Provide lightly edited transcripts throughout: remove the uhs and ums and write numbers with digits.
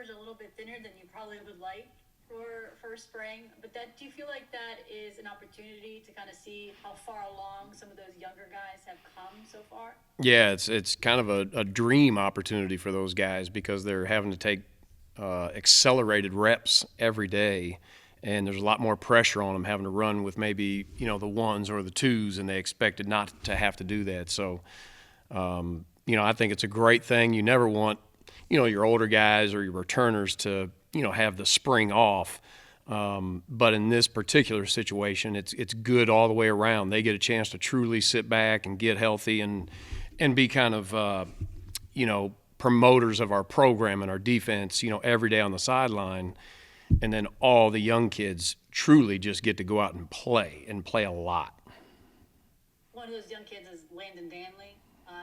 coverage a little bit thinner than you probably would like for spring. But do you feel like that is an opportunity to kind of see how far along some of those younger guys have come so far? Yeah, it's kind of a dream opportunity for those guys because they're having to take accelerated reps every day, and there's a lot more pressure on them having to run with maybe the ones or the twos, and they expected not to have to do that. So, I think it's a great thing. You never want your older guys or your returners to have the spring off. But in this particular situation, it's good all the way around. They get a chance to truly sit back and get healthy and be kind of promoters of our program and our defense every day on the sideline. And then all the young kids truly just get to go out and play a lot. One of those young kids is Landon Danley.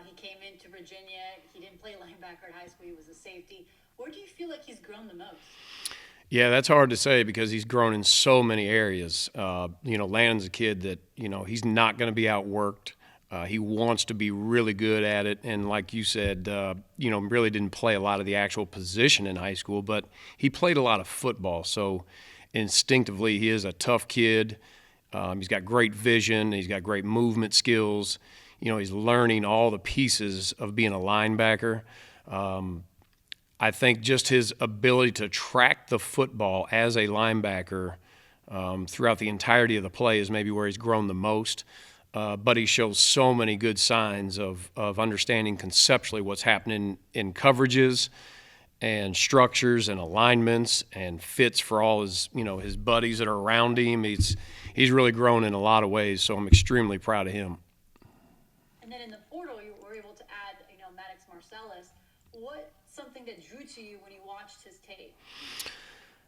He came into Virginia. He didn't play linebacker at high school. He was a safety. Where do you feel like he's grown the most? Yeah, that's hard to say because he's grown in so many areas. Landon's a kid that, he's not going to be outworked. He wants to be really good at it. And like you said, really didn't play a lot of the actual position in high school, but he played a lot of football. So instinctively, he is a tough kid. He's got great vision. He's got great movement skills. He's learning all the pieces of being a linebacker. I think just his ability to track the football as a linebacker throughout the entirety of the play is maybe where he's grown the most. But he shows so many good signs of understanding conceptually what's happening in coverages and structures and alignments and fits for all his his buddies that are around him. He's really grown in a lot of ways, so I'm extremely proud of him. And then in the portal, you were able to add Maddox Marcelles. What's something that drew to you when you watched his tape?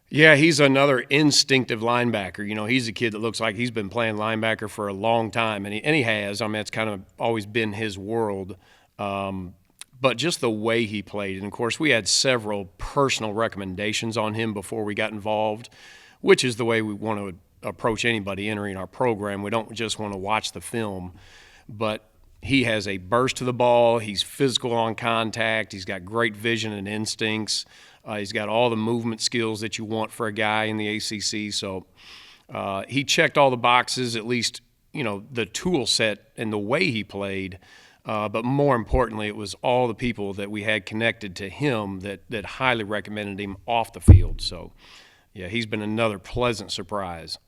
Yeah, he's another instinctive linebacker. He's a kid that looks like he's been playing linebacker for a long time, and he has. I mean, it's kind of always been his world. But just the way he played, and of course, we had several personal recommendations on him before we got involved, which is the way we want to approach anybody entering our program. We don't just want to watch the film, but he has a burst to the ball. He's physical on contact. He's got great vision and instincts. He's got all the movement skills that you want for a guy in the ACC. So he checked all the boxes, at least, the tool set and the way he played. But more importantly, it was all the people that we had connected to him that highly recommended him off the field. So, yeah, he's been another pleasant surprise.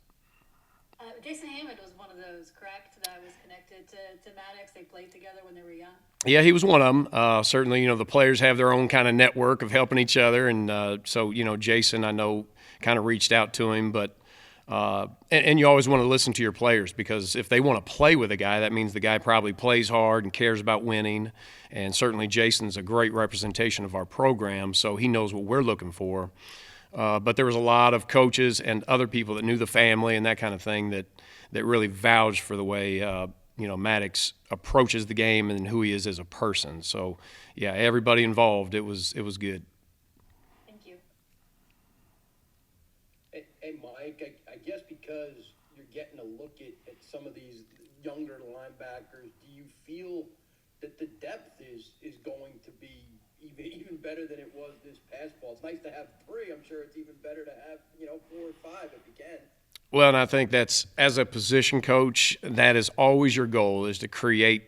Jason Hammond was one of those, correct, that was connected to Maddox. They played together when they were young. Yeah, he was one of them. Certainly, the players have their own kind of network of helping each other. And so, Jason, I know, kind of reached out to him. But and you always want to listen to your players because if they want to play with a guy, that means the guy probably plays hard and cares about winning. And certainly Jason's a great representation of our program, so he knows what we're looking for. But there was a lot of coaches and other people that knew the family and that kind of thing that really vouched for the way Maddox approaches the game and who he is as a person. So, yeah, everybody involved, it was good. Thank you. Hey Mike, I guess because you're getting a look at some of these younger linebackers, do you feel that the depth is going to be even better than it was this past fall? It's nice to have three. I'm sure it's even better to have 4 or 5 if you can. Well, and I think that's, as a position coach, that is always your goal, is to create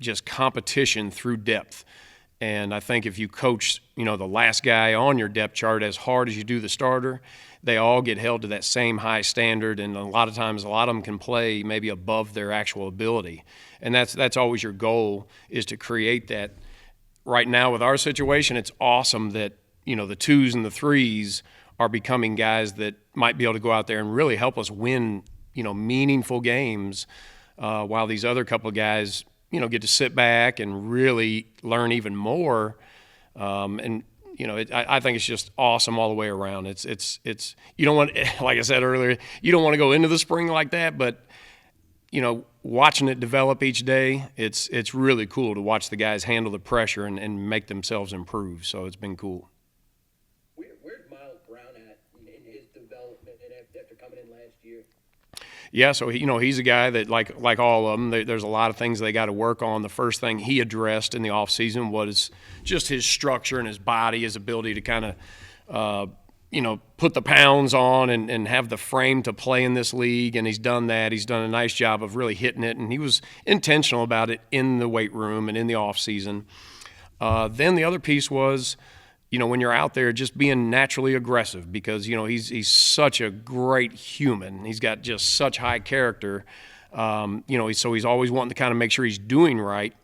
just competition through depth. And I think if you coach, the last guy on your depth chart as hard as you do the starter, they all get held to that same high standard. And a lot of times, a lot of them can play maybe above their actual ability. And that's always your goal, is to create that. Right now with our situation, it's awesome that, the 2s and the 3s are becoming guys that might be able to go out there and really help us win, meaningful games, while these other couple of guys, get to sit back and really learn even more. I think it's just awesome all the way around. It's you don't want, like I said earlier, you don't want to go into the spring like that, but watching it develop each day, it's really cool to watch the guys handle the pressure and make themselves improve. So it's been cool. Where's Miles Brown at in his development after coming in last year? Yeah, so he's a guy that like all of them, there's a lot of things they got to work on. The first thing he addressed in the offseason was just his structure and his body, his ability to kind of put the pounds on and have the frame to play in this league, and he's done that. He's done a nice job of really hitting it, and he was intentional about it in the weight room and in the off season. Then the other piece was, when you're out there, just being naturally aggressive, because he's such a great human. He's got just such high character. So he's always wanting to kind of make sure he's doing right.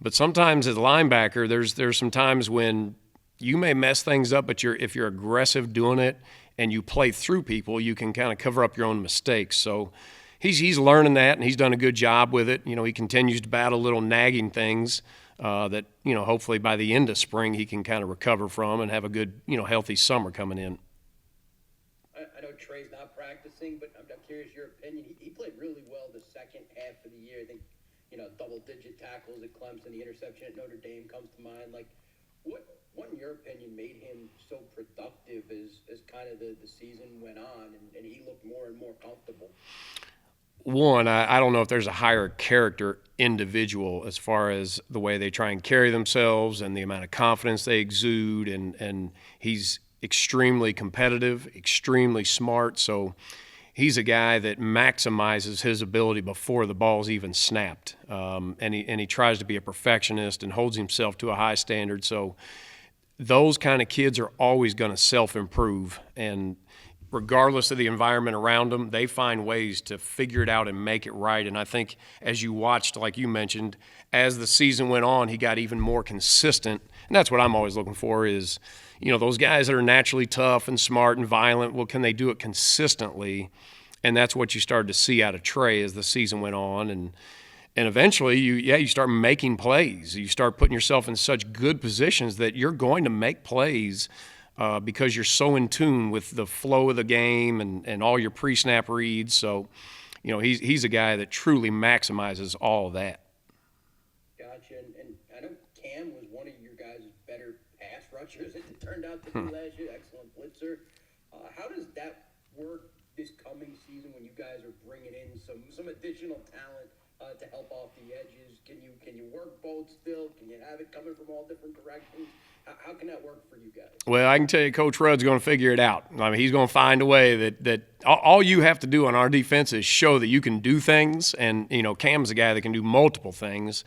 But sometimes as a linebacker, there's some times when you may mess things up, but if you're aggressive doing it and you play through people, you can kind of cover up your own mistakes. So he's learning that, and he's done a good job with it. He continues to battle little nagging things that hopefully by the end of spring he can kind of recover from and have a good healthy summer coming in. I know Trey's not practicing, but I'm curious your opinion. He played really well the second half of the year. I think double-digit tackles at Clemson, the interception at Notre Dame comes to mind. Like, what in your opinion made him so productive as kind of the season went on and he looked more and more comfortable? One, I don't know if there's a higher character individual as far as the way they try and carry themselves and the amount of confidence they exude, and he's extremely competitive, extremely smart, so he's a guy that maximizes his ability before the ball's even snapped, and he tries to be a perfectionist and holds himself to a high standard. So those kind of kids are always going to self-improve, and regardless of the environment around them, they find ways to figure it out and make it right. And I think as you watched, like you mentioned, as the season went on, he got even more consistent. And that's what I'm always looking for is, those guys that are naturally tough and smart and violent, well, can they do it consistently? And that's what you started to see out of Trey as the season went on. And eventually, you start making plays. You start putting yourself in such good positions that you're going to make plays because you're so in tune with the flow of the game and all your pre-snap reads. So, he's a guy that truly maximizes all of that. Gotcha. And I know Cam was one of your guys' better pass rushers. It turned out to be last year. Excellent blitzer. How does that work this coming season when you guys are bringing in some additional talent to help off the edges? Can you work both still? Can you have it coming from all different directions? How can that work for you guys? Well, I can tell you Coach Rudd's going to figure it out. I mean, he's going to find a way that all you have to do on our defense is show that you can do things. And, Cam's a guy that can do multiple things.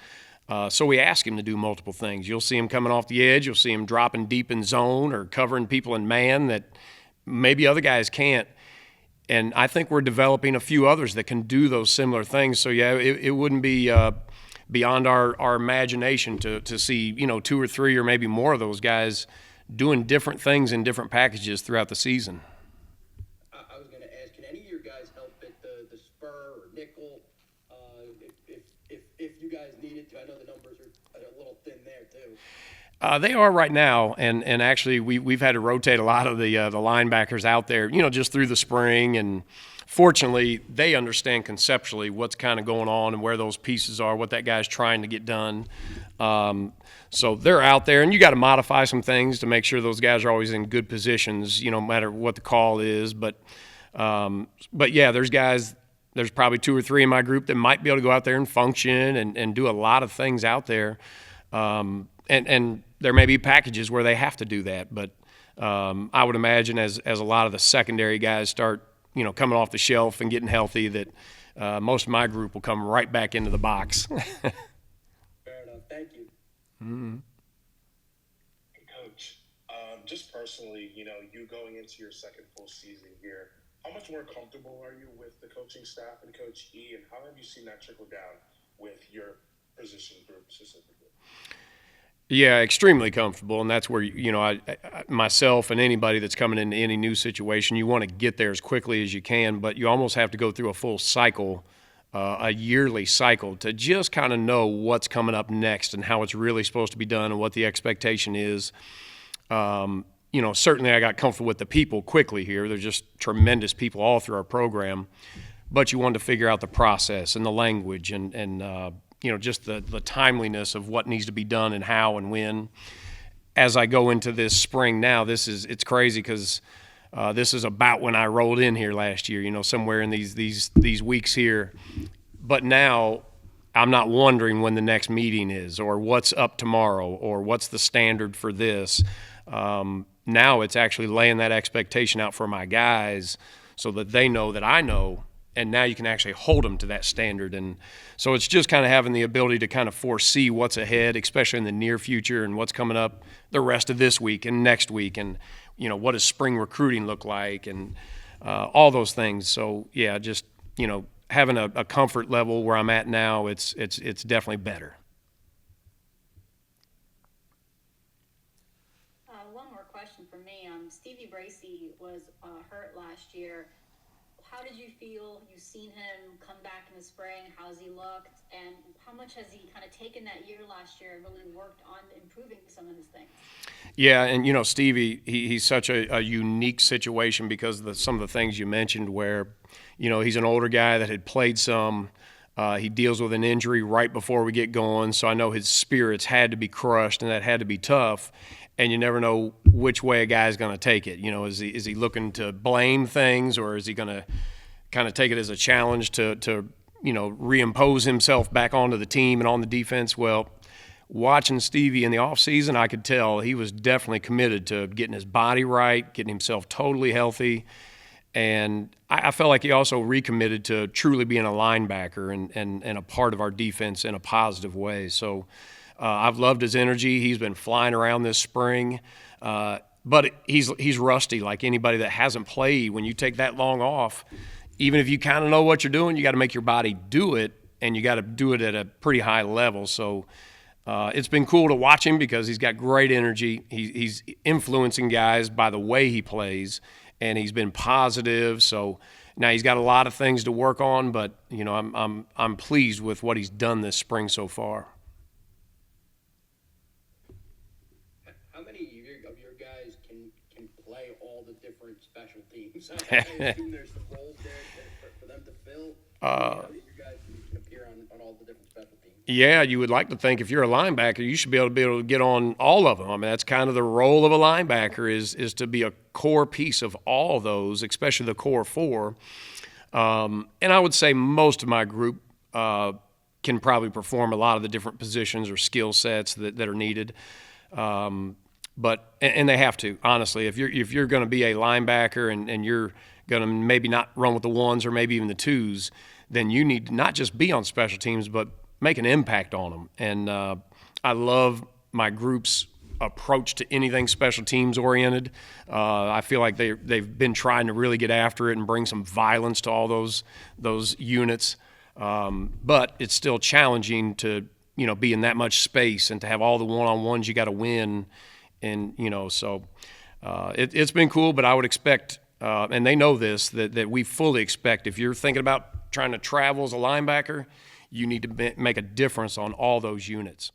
So we ask him to do multiple things. You'll see him coming off the edge. You'll see him dropping deep in zone or covering people in man that maybe other guys can't. And I think we're developing a few others that can do those similar things. So, yeah, it wouldn't be beyond our imagination to see, 2 or 3 or maybe more of those guys doing different things in different packages throughout the season. I was going to ask, can any of your guys help at the spur or nickel if you guys need it to? I know the numbers are a little thin there too. They are right now, and actually we've had to rotate a lot of the linebackers out there, just through the spring, and fortunately they understand conceptually what's kind of going on and where those pieces are, what that guy's trying to get done. So they're out there, and you got to modify some things to make sure those guys are always in good positions, no matter what the call is. But yeah, there's probably 2 or 3 in my group that might be able to go out there and function and do a lot of things out there. And there may be packages where they have to do that, but I would imagine as a lot of the secondary guys start, coming off the shelf and getting healthy, that most of my group will come right back into the box. Fair enough. Thank you. Mm-hmm. Coach, just personally, you going into your second full season here, how much more comfortable are you with the coaching staff and Coach E, and how have you seen that trickle down with your position group specifically? Yeah, extremely comfortable, and that's where, I myself and anybody that's coming into any new situation, you want to get there as quickly as you can, but you almost have to go through a full cycle, a yearly cycle, to just kind of know what's coming up next and how it's really supposed to be done and what the expectation is. Certainly I got comfortable with the people quickly here. They're just tremendous people all through our program, but you wanted to figure out the process and the language and just the timeliness of what needs to be done and how and when. As I go into this spring now, it's crazy because this is about when I rolled in here last year, somewhere in these weeks here. But now I'm not wondering when the next meeting is or what's up tomorrow or what's the standard for this. now it's actually laying that expectation out for my guys so that they know that I know, and now you can actually hold them to that standard. And so it's just kind of having the ability to kind of foresee what's ahead, especially in the near future, and what's coming up the rest of this week and next week, and what does spring recruiting look like, and all those things. So yeah, just having a comfort level where I'm at now, it's definitely better. One more question for me. Stevie Bracie was hurt last year. How did you feel? You've seen him come back in the spring. How's he looked? And how much has he kind of taken that year last year and really worked on improving some of his things? Yeah, and Stevie, he's such a unique situation because of some of the things you mentioned where, he's an older guy that had played some. He deals with an injury right before we get going, so I know his spirits had to be crushed, and that had to be tough. And you never know which way a guy's going to take it. Is he looking to blame things, or is he going to kind of take it as a challenge to reimpose himself back onto the team and on the defense? Well, watching Stevie in the offseason, I could tell he was definitely committed to getting his body right, getting himself totally healthy. And I felt like he also recommitted to truly being a linebacker and a part of our defense in a positive way. So I've loved his energy. He's been flying around this spring. But he's rusty like anybody that hasn't played. When you take that long off, even if you kind of know what you're doing, you got to make your body do it, and you got to do it at a pretty high level. So it's been cool to watch him because he's got great energy. He's influencing guys by the way he plays, and he's been positive. So now he's got a lot of things to work on, but I'm pleased with what he's done this spring so far. How many of your guys can play all the different special teams? I assume there's some roles there for them to fill. How many of you guys can appear on all the different special teams? Yeah, you would like to think if you're a linebacker, you should be able to get on all of them. I mean, that's kind of the role of a linebacker is to be a core piece of all those, especially the core four. And I would say most of my group can probably perform a lot of the different positions or skill sets that are needed. But they have to, honestly. If you're going to be a linebacker and you're going to maybe not run with the ones or maybe even the twos, then you need to not just be on special teams, but make an impact on them. And I love my group's approach to anything special teams oriented. I feel like they've been trying to really get after it and bring some violence to all those units. But it's still challenging to be in that much space and to have all the one-on-ones you got to win. And so it's been cool. But I would expect, and they know this, that we fully expect if you're thinking about trying to travel as a linebacker, you need to make a difference on all those units.